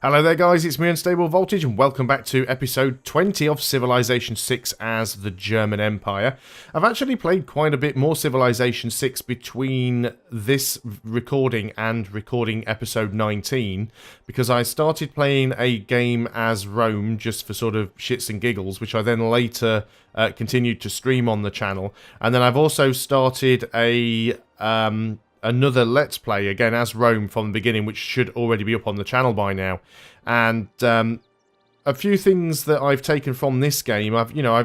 Hello there guys, it's me Unstable Voltage and welcome back to episode 20 of Civilization 6 as the German Empire. I've actually played quite a bit more Civilization 6 between this recording and recording episode 19 because I started playing a game as Rome just for sort of shits and giggles, which I then later continued to stream on the channel. And then I've also started another Let's Play, again, as Rome from the beginning, which should already be up on the channel by now. And a few things that I've taken from this game,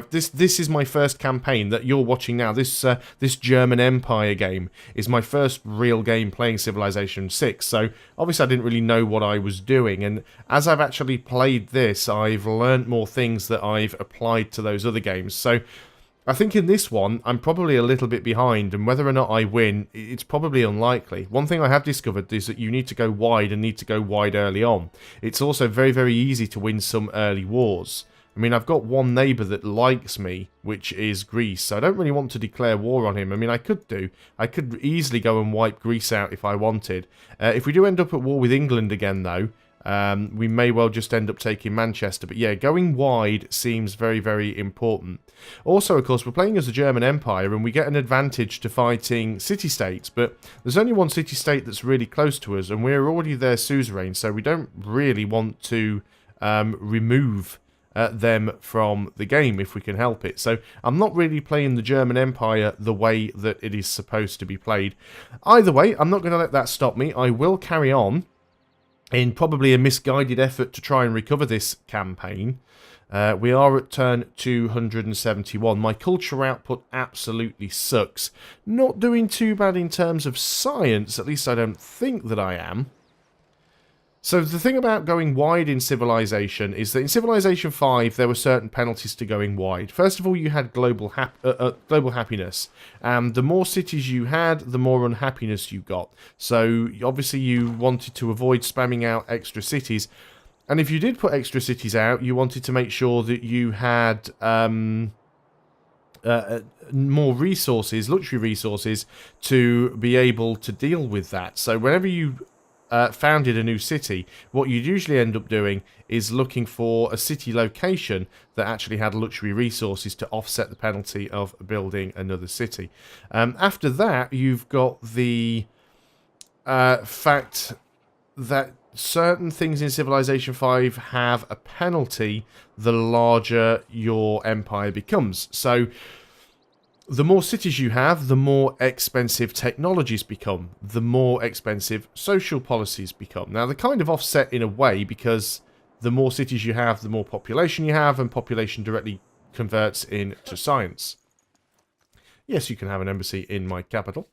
this is my first campaign that you're watching now. This German Empire game is my first real game playing Civilization 6. So obviously I didn't really know what I was doing, and as I've actually played this, I've learned more things that I've applied to those other games. So I think in this one, I'm probably a little bit behind, and whether or not I win, it's probably unlikely. One thing I have discovered is that you need to go wide and need to go wide early on. It's also very, very easy to win some early wars. I mean, I've got one neighbour that likes me, which is Greece, so I don't really want to declare war on him. I mean, I could do. I could easily go and wipe Greece out if I wanted. If we do end up at war with England again, though, we may well just end up taking Manchester. But yeah, going wide seems very, very important. Also, of course, we're playing as the German Empire, and we get an advantage to fighting city-states, but there's only one city-state that's really close to us, and we're already their suzerain, so we don't really want to remove them from the game if we can help it. So I'm not really playing the German Empire the way that it is supposed to be played. Either way, I'm not going to let that stop me. I will carry on in probably a misguided effort to try and recover this campaign. We are at turn 271. My culture output absolutely sucks. Not doing too bad in terms of science, at least I don't think that I am. So the thing about going wide in Civilization is that in Civilization 5 there were certain penalties to going wide. First of all, you had global happiness, and the more cities you had, the more unhappiness you got. So obviously you wanted to avoid spamming out extra cities, and if you did put extra cities out, you wanted to make sure that you had more resources, luxury resources, to be able to deal with that. So whenever you founded a new city, what you'd usually end up doing is looking for a city location that actually had luxury resources to offset the penalty of building another city. After that, you've got the fact that certain things in Civilization 5 have a penalty the larger your empire becomes. So the more cities you have, the more expensive technologies become, the more expensive social policies become. Now, they're kind of offset in a way, because the more cities you have, the more population you have, and population directly converts into science. Yes, you can have an embassy in my capital.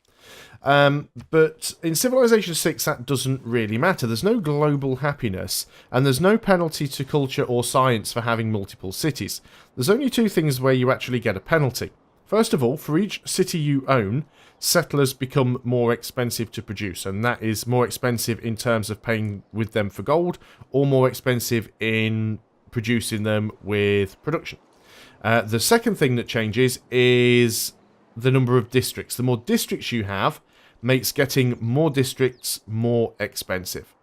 But in Civilization 6, that doesn't really matter. There's no global happiness, and there's no penalty to culture or science for having multiple cities. There's only two things where you actually get a penalty. First of all, for each city you own, settlers become more expensive to produce, and that is more expensive in terms of paying with them for gold, or more expensive in producing them with production. The second thing that changes is the number of districts. The more districts you have makes getting more districts more expensive.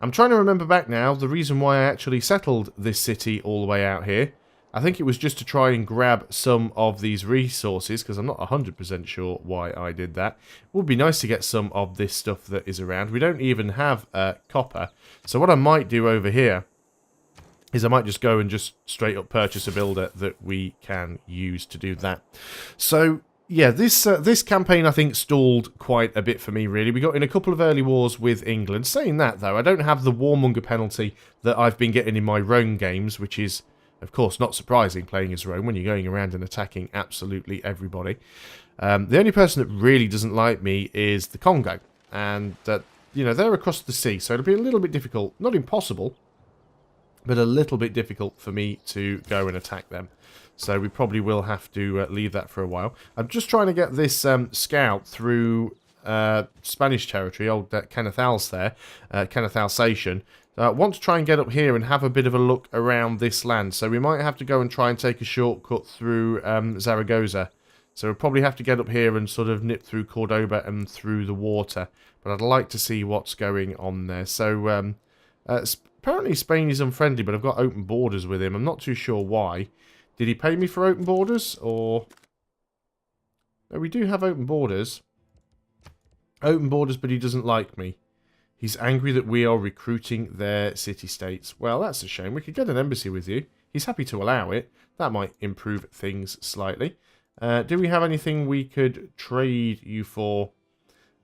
I'm trying to remember back now the reason why I actually settled this city all the way out here. I think it was just to try and grab some of these resources, because I'm not 100% sure why I did that. It would be nice to get some of this stuff that is around. We don't even have copper. So what I might do over here is I might just go and just straight up purchase a builder that we can use to do that. So yeah, this campaign I think stalled quite a bit for me, really. We got in a couple of early wars with England. Saying that, though, I don't have the warmonger penalty that I've been getting in my Rome games, which is, of course, not surprising playing as Rome when you're going around and attacking absolutely everybody. The only person that really doesn't like me is the Congo. And, they're across the sea, so it'll be a little bit difficult. Not impossible, but a little bit difficult for me to go and attack them. So we probably will have to leave that for a while. I'm just trying to get this scout through Spanish territory, old Kenneth Al's there, Kenneth Alsatian. Want to try and get up here and have a bit of a look around this land. So we might have to go and try and take a shortcut through Zaragoza. So we'll probably have to get up here and sort of nip through Cordoba and through the water. But I'd like to see what's going on there. So apparently Spain is unfriendly, but I've got open borders with him. I'm not too sure why. Did he pay me for open borders, or... No, we do have open borders. Open borders, but he doesn't like me. He's angry that we are recruiting their city-states. Well, that's a shame. We could get an embassy with you. He's happy to allow it. That might improve things slightly. Do we have anything we could trade you for?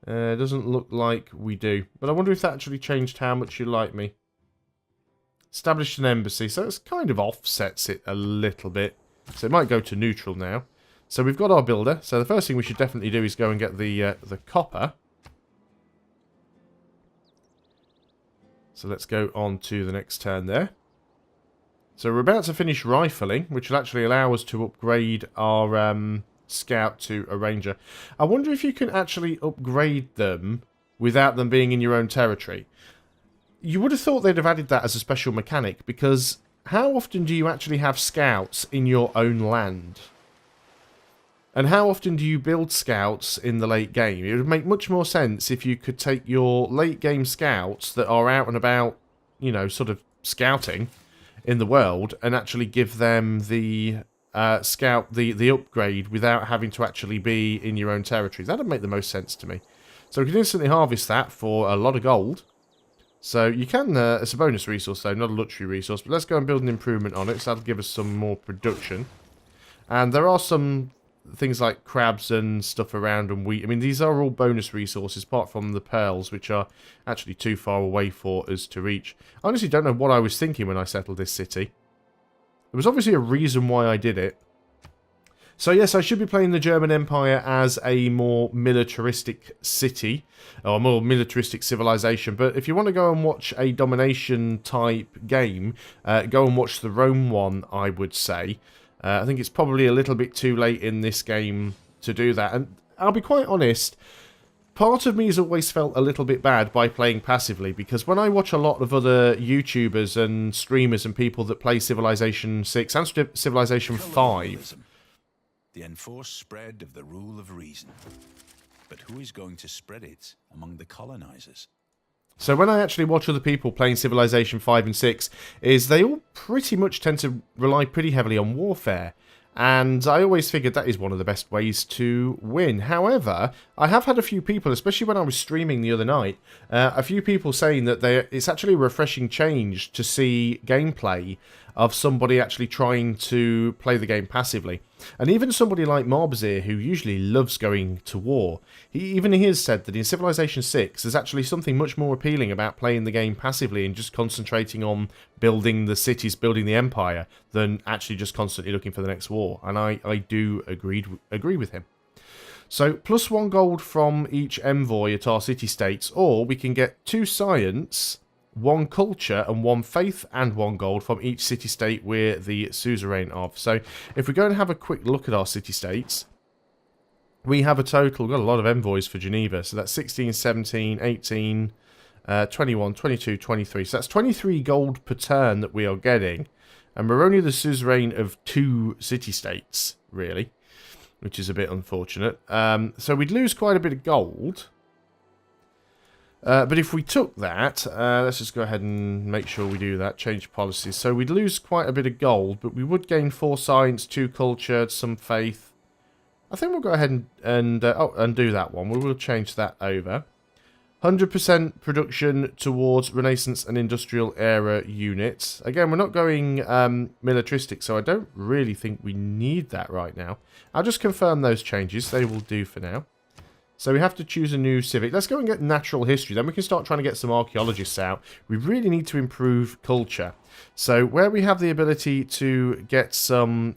Doesn't look like we do. But I wonder if that actually changed how much you like me. Established an embassy. So it's kind of offsets it a little bit. So it might go to neutral now. So we've got our builder. So the first thing we should definitely do is go and get the copper. So let's go on to the next turn there. So we're about to finish rifling, which will actually allow us to upgrade our scout to a ranger. I wonder if you can actually upgrade them without them being in your own territory. You would have thought they'd have added that as a special mechanic, because how often do you actually have scouts in your own land? And how often do you build scouts in the late game? It would make much more sense if you could take your late game scouts that are out and about, you know, sort of scouting in the world, and actually give them the the upgrade without having to actually be in your own territory. That would make the most sense to me. So we can instantly harvest that for a lot of gold. So you can, it's a bonus resource though, not a luxury resource, but let's go and build an improvement on it, so that'll give us some more production. And there are some things like crabs and stuff around, and wheat. I mean, these are all bonus resources, apart from the pearls, which are actually too far away for us to reach. I honestly don't know what I was thinking when I settled this city. There was obviously a reason why I did it. So yes, I should be playing the German Empire as a more militaristic city, or a more militaristic civilization. But if you want to go and watch a domination type game, go and watch the Rome one, I would say. I think it's probably a little bit too late in this game to do that. And I'll be quite honest, part of me has always felt a little bit bad by playing passively, because when I watch a lot of other YouTubers and streamers and people that play Civilization 6 and Civilization 5... The enforced spread of the rule of reason. But who is going to spread it among the colonizers? So when I actually watch other people playing Civilization 5 and 6, is they all pretty much tend to rely pretty heavily on warfare. And I always figured that is one of the best ways to win. However, I have had a few people, especially when I was streaming the other night, a few people saying that it's actually a refreshing change to see gameplay of somebody actually trying to play the game passively. And even somebody like Marbazir, who usually loves going to war, he has said that in Civilization 6 there's actually something much more appealing about playing the game passively and just concentrating on building the cities, building the empire, than actually just constantly looking for the next war. And I do agree with him. So +1 gold from each envoy at our city-states, or we can get 2 science, 1 culture and 1 faith, and 1 gold from each city-state we're the suzerain of. So if we go and have a quick look at our city-states, we have a total, we've got a lot of envoys for Geneva. So that's 16, 17, 18, 21, 22, 23. So that's 23 gold per turn that we are getting. And we're only the suzerain of 2 city-states, really, which is a bit unfortunate. So we'd lose quite a bit of gold. But if we took that, let's just go ahead and make sure we do that, change policies. So we'd lose quite a bit of gold, but we would gain 4 science, 2 culture, some faith. I think we'll go ahead and do that one. We will change that over. 100% production towards Renaissance and Industrial Era units. Again, we're not going militaristic, so I don't really think we need that right now. I'll just confirm those changes. They will do for now. So we have to choose a new civic. Let's go and get natural history. Then we can start trying to get some archaeologists out. We really need to improve culture. So where we have the ability to get some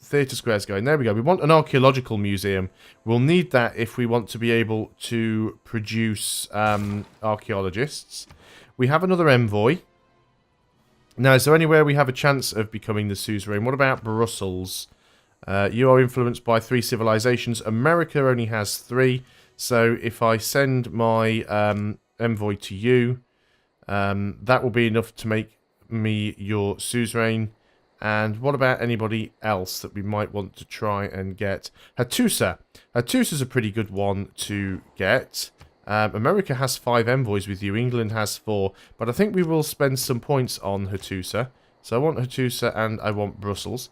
theatre squares going. There we go. We want an archaeological museum. We'll need that if we want to be able to produce archaeologists. We have another envoy. Now, is there anywhere we have a chance of becoming the suzerain? What about Brussels? You are influenced by 3 civilizations. America only has 3. So if I send my envoy to you, that will be enough to make me your suzerain. And what about anybody else that we might want to try and get? Hattusa. Hattusa's a pretty good one to get. America has 5 envoys with you. England has 4. But I think we will spend some points on Hattusa. So I want Hattusa and I want Brussels.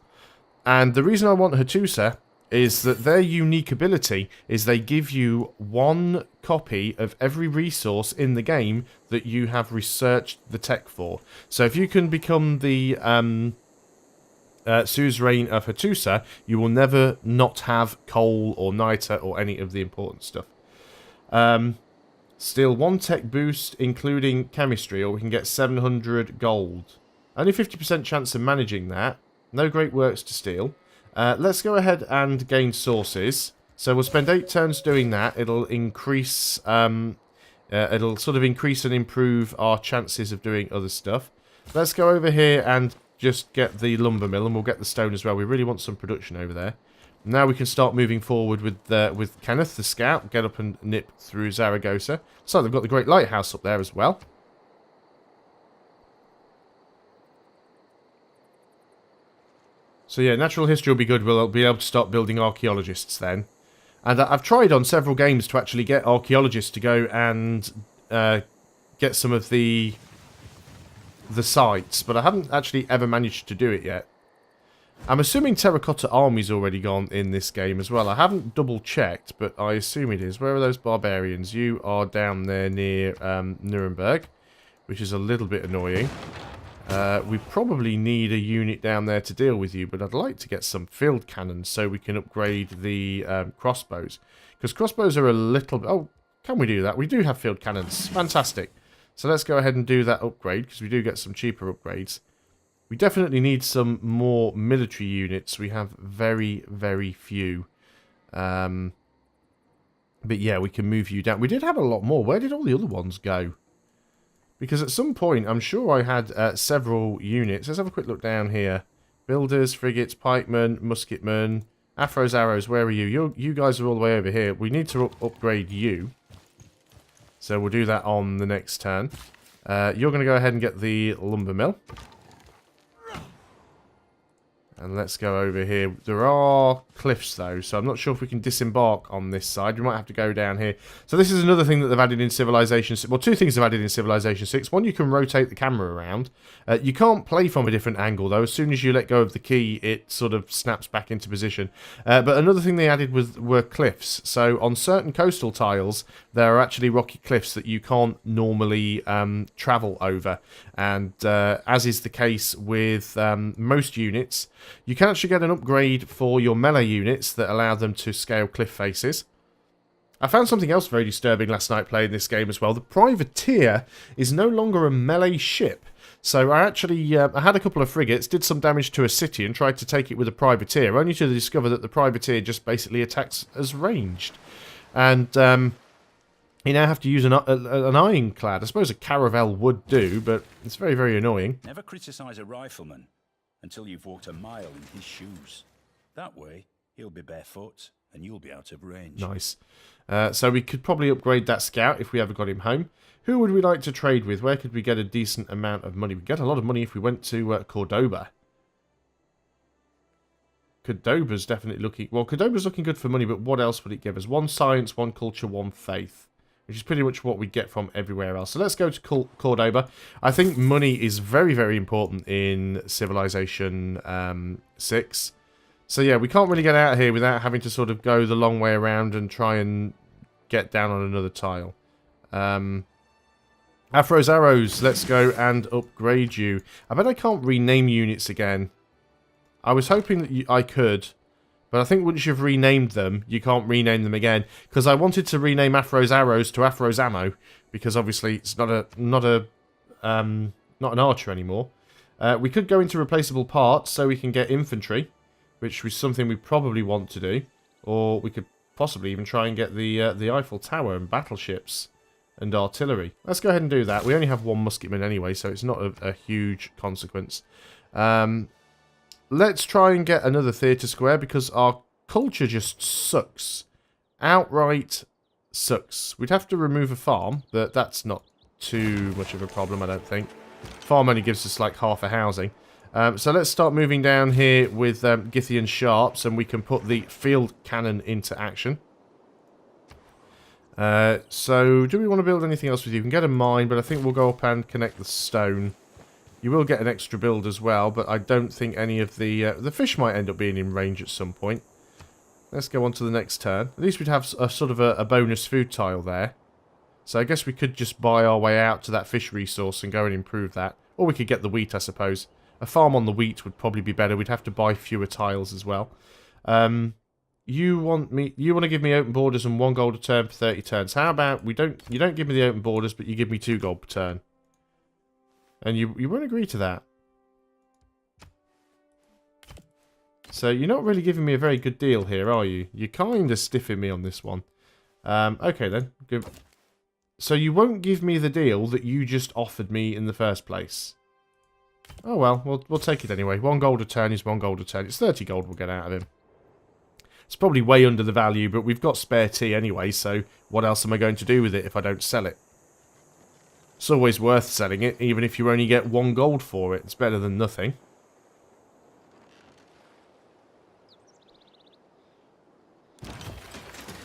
And the reason I want Hattusa is that their unique ability is they give you 1 copy of every resource in the game that you have researched the tech for. So if you can become the suzerain of Hattusa, you will never not have coal or niter or any of the important stuff. Steal 1 tech boost, including chemistry, or we can get 700 gold. Only 50% chance of managing that. No great works to steal. Let's go ahead and gain sources. So we'll spend 8 turns doing that. It'll increase, it'll sort of increase and improve our chances of doing other stuff. Let's go over here and just get the lumber mill, and we'll get the stone as well. We really want some production over there. Now we can start moving forward with Kenneth, the scout. Get up and nip through Zaragoza. So they've got the Great Lighthouse up there as well. So yeah, natural history will be good. We'll be able to start building archaeologists then. And I've tried on several games to actually get archaeologists to go and get some of the sites, but I haven't actually ever managed to do it yet. I'm assuming Terracotta Army's already gone in this game as well. I haven't double checked, but I assume it is. Where are those barbarians? You are down there near Nuremberg, which is a little bit annoying. We probably need a unit down there to deal with you, but I'd like to get some field cannons so we can upgrade the crossbows. Because crossbows are a little... Oh, can we do that? We do have field cannons. Fantastic. So let's go ahead and do that upgrade, because we do get some cheaper upgrades. We definitely need some more military units. We have very, very few. But yeah, we can move you down. We did have a lot more. Where did all the other ones go? Because at some point, I'm sure I had several units. Let's have a quick look down here. Builders, frigates, pikemen, musketmen, Afros, arrows, where are you? You guys are all the way over here. We need to upgrade you. So we'll do that on the next turn. You're going to go ahead and get the lumber mill. And let's go over here. There are cliffs, though, so I'm not sure if we can disembark on this side. We might have to go down here. So this is another thing that they've added in Civilization 6. Well, 2 things they've added in Civilization 6. One, you can rotate the camera around. You can't play from a different angle, though. As soon as you let go of the key, it sort of snaps back into position. But another thing they added were cliffs. So on certain coastal tiles, there are actually rocky cliffs that you can't normally travel over. And as is the case with most units, you can actually get an upgrade for your melee units that allow them to scale cliff faces. I found something else very disturbing last night playing this game as well. The privateer is no longer a melee ship. So I actually I had a couple of frigates, did some damage to a city and tried to take it with a privateer, only to discover that the privateer just basically attacks as ranged. And you now have to use an ironclad. I suppose a caravel would do, but it's very, very annoying. Never criticize a rifleman until you've walked a mile in his shoes. That way, he'll be barefoot and you'll be out of range. Nice. So we could probably upgrade that scout if we ever got him home. Who would we like to trade with? Where could we get a decent amount of money? We'd get a lot of money if we went to Cordoba. Cordoba's definitely looking... Well, Cordoba's looking good for money, but what else would it give us? 1 science, 1 culture, 1 faith. Which is pretty much what we get from everywhere else. So let's go to Cordoba. I think money is very, very important in Civilization 6. So yeah, we can't really get out of here without having to sort of go the long way around and try and get down on another tile. Afro's arrows, let's go and upgrade you. I bet I can't rename units again. I was hoping that I could. But I think once you've renamed them, you can't rename them again. Because I wanted to rename Afro's arrows to Afro's ammo, because obviously it's not an archer anymore. We could go into replaceable parts so we can get infantry, which was something we probably want to do. Or we could possibly even try and get the Eiffel Tower and battleships and artillery. Let's go ahead and do that. We only have 1 musketman anyway, so it's not a huge consequence. Let's try and get another theatre square because our culture just sucks. Outright sucks. We'd have to remove a farm, but that's not too much of a problem, I don't think. Farm only gives us like half a housing. So let's start moving down here with Githian Sharps, and we can put the field cannon into action. So, do we want to build anything else with you? We can get a mine, but I think we'll go up and connect the stone. You will get an extra build as well, but I don't think any of the fish might end up being in range at some point. Let's go on to the next turn. At least we'd have a sort of a bonus food tile there. So I guess we could just buy our way out to that fish resource and go and improve that. Or we could get the wheat, I suppose. A farm on the wheat would probably be better. We'd have to buy fewer tiles as well. You want to give me open borders and 1 gold a turn for 30 turns. How about you don't give me the open borders, but you give me 2 gold per turn. And you won't agree to that. So you're not really giving me a very good deal here, are you? You're kind of stiffing me on this one. Okay then. Good. So you won't give me the deal that you just offered me in the first place. Oh well, we'll take it anyway. 1 gold a turn is 1 gold a turn. It's 30 gold we'll get out of him. It's probably way under the value, but we've got spare tea anyway, so what else am I going to do with it if I don't sell it? It's always worth selling it, even if you only get 1 gold for it. It's better than nothing.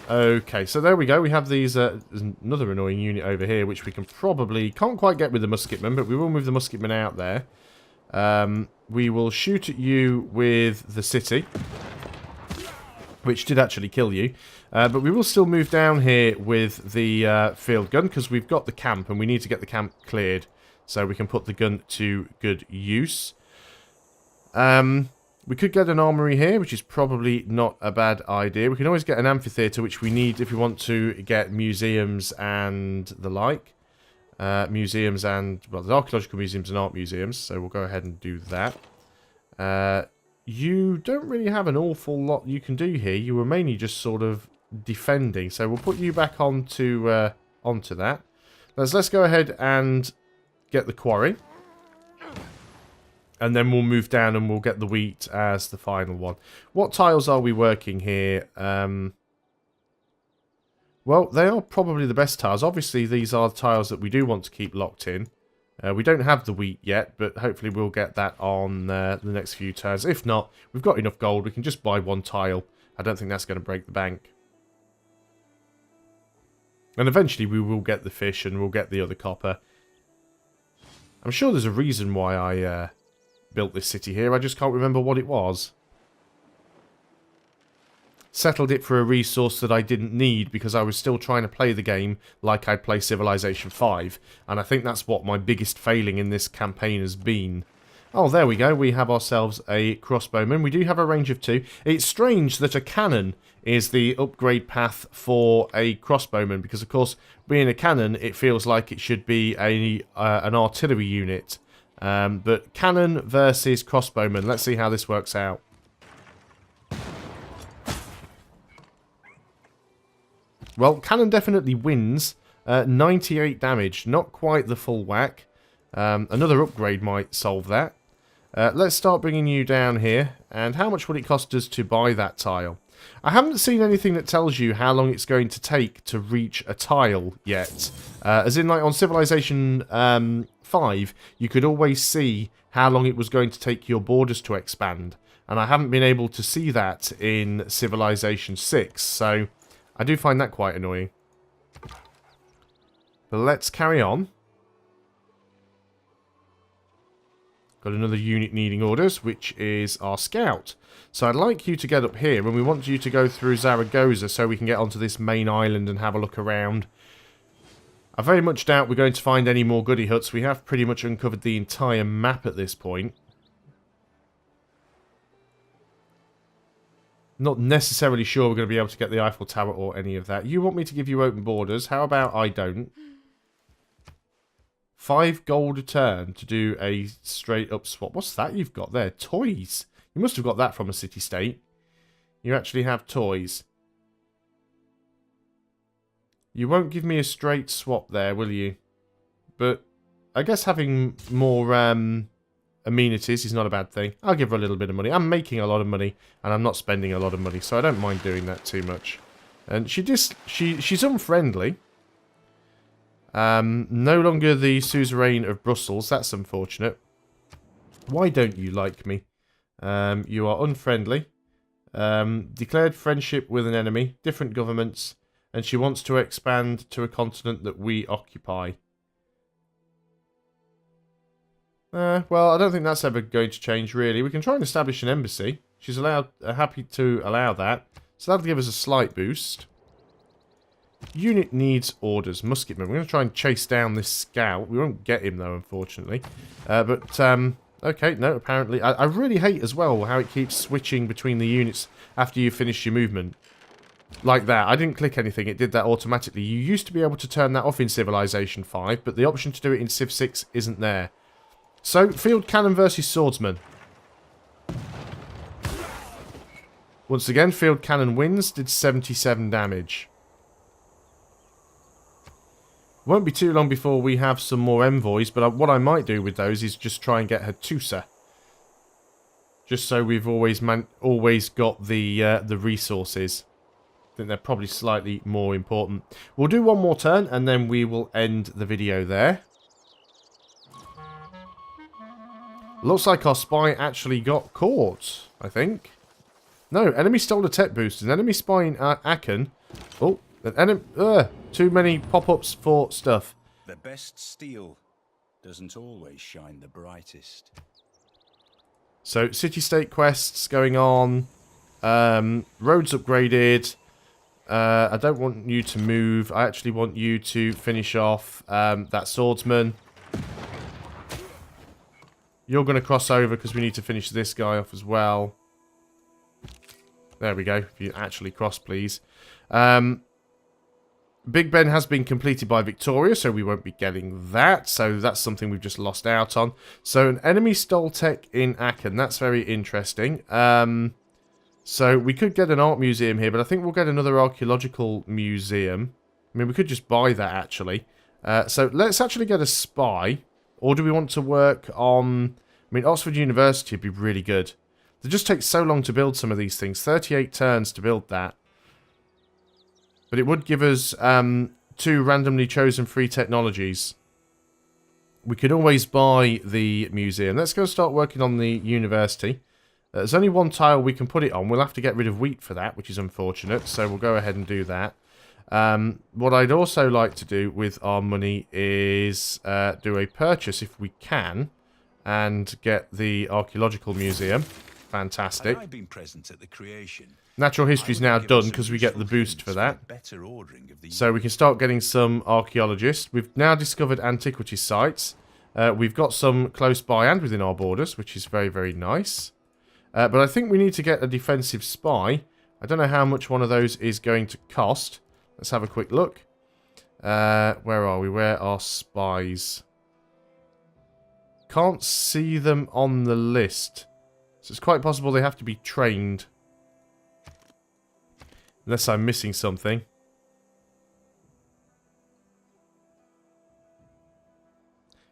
Okay, so there we go. We have these. There's another annoying unit over here, which we can't quite get with the musketman, but we will move the musketman out there. We will shoot at you with the city, which did actually kill you. But we will still move down here with the field gun, because we've got the camp, and we need to get the camp cleared, so we can put the gun to good use. We could get an armory here, which is probably not a bad idea. We can always get an amphitheatre, which we need if we want to get museums and the like. Museums and, well, there's archaeological museums and art museums, so we'll go ahead and do that. You don't really have an awful lot you can do here. You were mainly just sort of defending, so we'll put you back onto that. Let's go ahead and get the quarry. And then we'll move down and we'll get the wheat as the final one. What tiles are we working here? Well, they are probably the best tiles. Obviously, these are the tiles that we do want to keep locked in. We don't have the wheat yet, but hopefully we'll get that on the next few turns. If not, we've got enough gold. We can just buy 1 tile. I don't think that's going to break the bank. And eventually we will get the fish and we'll get the other copper. I'm sure there's a reason why I built this city here. I just can't remember what it was. Settled it for a resource that I didn't need because I was still trying to play the game like I'd play Civilization 5. And I think that's what my biggest failing in this campaign has been. Oh, there we go. We have ourselves a crossbowman. We do have a range of 2. It's strange that a cannon is the upgrade path for a crossbowman because, of course, being a cannon, it feels like it should be an artillery unit. But cannon versus crossbowman. Let's see how this works out. Well, cannon definitely wins. 98 damage. Not quite the full whack. Another upgrade might solve that. Let's start bringing you down here. And how much would it cost us to buy that tile? I haven't seen anything that tells you how long it's going to take to reach a tile yet. As in, like, on Civilization 5, you could always see how long it was going to take your borders to expand. And I haven't been able to see that in Civilization 6, so I do find that quite annoying. But let's carry on. Got another unit needing orders, which is our scout. So I'd like you to get up here, and we want you to go through Zaragoza so we can get onto this main island and have a look around. I very much doubt we're going to find any more goody huts. We have pretty much uncovered the entire map at this point. Not necessarily sure we're going to be able to get the Eiffel Tower or any of that. You want me to give you open borders. How about I don't? 5 gold a turn to do a straight up swap. What's that you've got there? Toys. You must have got that from a city-state. You actually have toys. You won't give me a straight swap there, will you? But I guess having more amenities is not a bad thing. I'll give her a little bit of money. I'm making a lot of money, and I'm not spending a lot of money, so I don't mind doing that too much. And she's unfriendly. No longer the suzerain of Brussels. That's unfortunate. Why don't you like me? You are unfriendly. Declared friendship with an enemy. Different governments. and she wants to expand to a continent that we occupy. Well, I don't think that's ever going to change, really. We can try and establish an embassy. She's happy to allow that. So that'll give us a slight boost. Unit needs orders. Musketman. We're going to try and chase down this scout. We won't get him, though, unfortunately. Okay, no, apparently. I really hate, as well, how it keeps switching between the units after you finish your movement. Like that. I didn't click anything. It did that automatically. You used to be able to turn that off in Civilization 5, but the option to do it in Civ 6 isn't there. So, field cannon versus swordsman. Once again, field cannon wins, did 77 damage. Won't be too long before we have some more envoys, but what I might do with those is just try and get Hattusa. Just so we've always got the resources. I think they're probably slightly more important. We'll do one more turn, and then we will end the video there. Looks like our spy actually got caught, I think. No, enemy stole a tech boost. An enemy spy in Aachen. Oh, an enemy. Too many pop-ups for stuff. The best steel doesn't always shine the brightest. So, city-state quests going on. Roads upgraded. I don't want you to move. I actually want you to finish off that swordsman. You're going to cross over because we need to finish this guy off as well. There we go. If you actually cross, please. Big Ben has been completed by Victoria, so we won't be getting that. So that's something we've just lost out on. So an enemy stole tech in Aachen. That's very interesting. So we could get an art museum here, but I think we'll get another archaeological museum. I mean, we could just buy that, actually. So let's actually get a spy. Or do we want to work on... I mean, Oxford University would be really good. It just takes so long to build some of these things. 38 turns to build that. But it would give us 2 randomly chosen free technologies. We could always buy the museum. Let's go start working on the university. There's only 1 tile we can put it on. We'll have to get rid of wheat for that, which is unfortunate. So we'll go ahead and do that. What I'd also like to do with our money is do a purchase, if we can, and get the archaeological museum. Fantastic. I've been present at the creation. Natural history is now done because we get the boost for that. So we can start getting some archaeologists. We've now discovered antiquity sites. We've got some close by and within our borders, which is very, very nice. But I think we need to get a defensive spy. I don't know how much one of those is going to cost. Let's have a quick look. Where are we? Where are spies? Can't see them on the list. So it's quite possible they have to be trained. Unless I'm missing something.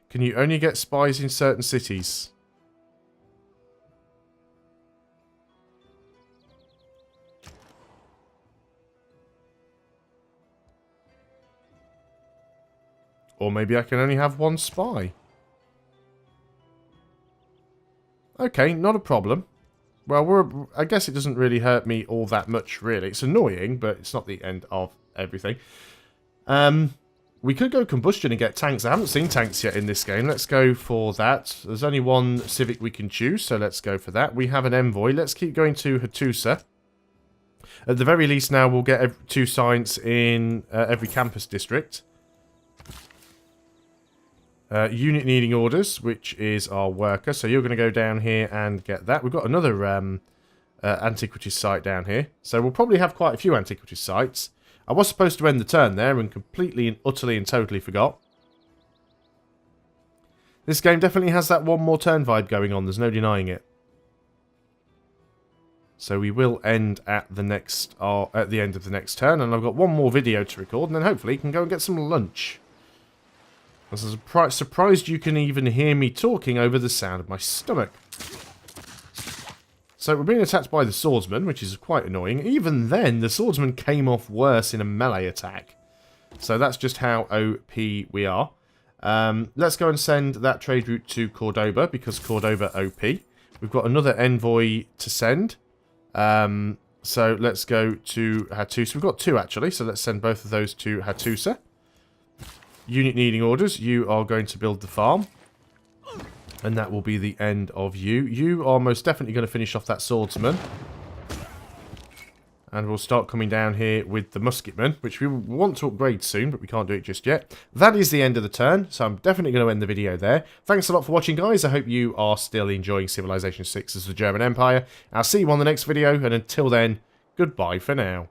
Can you only get spies in certain cities? Or maybe I can only have 1 spy. Okay, not a problem. Well, I guess it doesn't really hurt me all that much, really. It's annoying, but it's not the end of everything. We could go combustion and get tanks. I haven't seen tanks yet in this game. Let's go for that. There's only 1 civic we can choose, so let's go for that. We have an envoy. Let's keep going to Hattusa. At the very least now, we'll get 2 science in every campus district. Unit needing orders, which is our worker. So you're going to go down here and get that. We've got another antiquities site down here. So we'll probably have quite a few antiquities sites. I was supposed to end the turn there and completely and utterly and totally forgot. This game definitely has that 1 more turn vibe going on. There's no denying it. So we will end at the end of the next turn. And I've got 1 more video to record. And then hopefully you can go and get some lunch. I'm surprised you can even hear me talking over the sound of my stomach. So we're being attacked by the swordsman, which is quite annoying. Even then, the swordsman came off worse in a melee attack. So that's just how OP we are. Let's go and send that trade route to Cordoba, because Cordoba OP. We've got another envoy to send. So let's go to Hattusa. We've got 2 actually, so let's send both of those to Hattusa. Unit needing orders. You are going to build the farm. And that will be the end of you. You are most definitely going to finish off that swordsman. And we'll start coming down here with the musketman, which we want to upgrade soon, but we can't do it just yet. That is the end of the turn, so I'm definitely going to end the video there. Thanks a lot for watching, guys. I hope you are still enjoying Civilization 6 as the German Empire. I'll see you on the next video, and until then, goodbye for now.